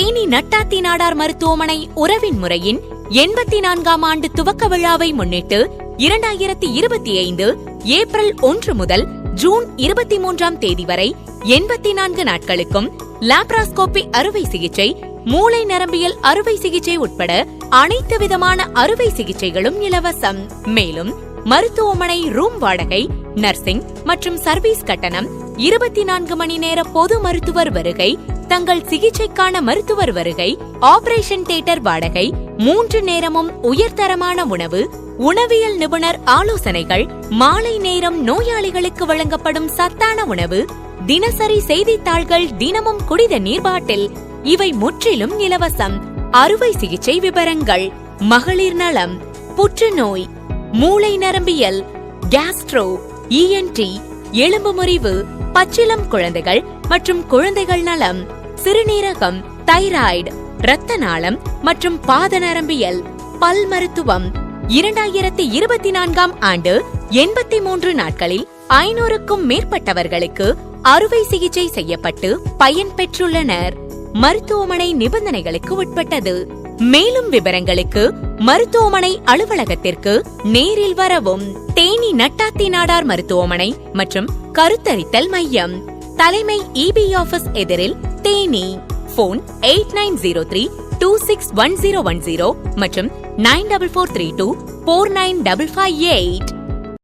தேனி நட்டாத்தி நாடார் மருத்துவமனை உறவின் முறையின் 84ஆம் ஆண்டு துவக்க விழாவை முன்னிட்டு 2025 ஏப்ரல் 1 முதல் ஜூன் 23ஆம் தேதி வரை 84 நாட்களுக்கும் லாப்ராஸ்கோபி அறுவை சிகிச்சை, மூளை நரம்பியல் அறுவை சிகிச்சை உட்பட அனைத்து விதமான அறுவை சிகிச்சைகளும் இலவசம். மேலும் மருத்துவமனை ரூம் வாடகை, நர்சிங் மற்றும் சர்வீஸ் கட்டணம், 24 மணி நேர பொது மருத்துவர் வருகை, தங்கள் சிகிச்சைக்கான மருத்துவர் வருகை, ஆபரேஷன் தியேட்டர் வாடகை, 3 நேரமும் உயர்தரமான உணவு, உணவியல் நிபுணர் ஆலோசனைகள், மாலை நேரம் நோயாளிகளுக்கு வழங்கப்படும் சத்தான உணவு, தினசரி செய்தித்தாள்கள், தினமும் குடித நீர்பாட்டில், இவை முற்றிலும் இலவசம். அறுவை சிகிச்சை விவரங்கள்: மகளிர் நலம், புற்றுநோய், மூளை நரம்பியல், கேஸ்ட்ரோ, ENT, எலும்பு முறிவு, பச்சிளம் குழந்தைகள் மற்றும் குழந்தைகள் நலம், சிறுநீரகம், தைராய்டு, இரத்த நாளம் மற்றும் பாத நரம்பியல், பல் மருத்துவம். 2024ஆம் ஆண்டு 83 நாட்களில் 500க்கும் மேற்பட்டவர்களுக்கு அறுவை சிகிச்சை செய்யப்பட்டு பயன் பெற்றுள்ளனர். மருத்துவமனை நிபந்தனைகளுக்கு உட்பட்டது. மேலும் விவரங்களுக்கு மருத்துவமனை அலுவலகத்திற்கு நேரில் வரவும். தேனி நட்டாத்தி நாடார் மருத்துவமனை மற்றும் கருத்தரித்தல் மையம், தலைமை EB ஆபீஸ் எதிரில், தேனி. போன் 8903261010 மற்றும் 9443249558.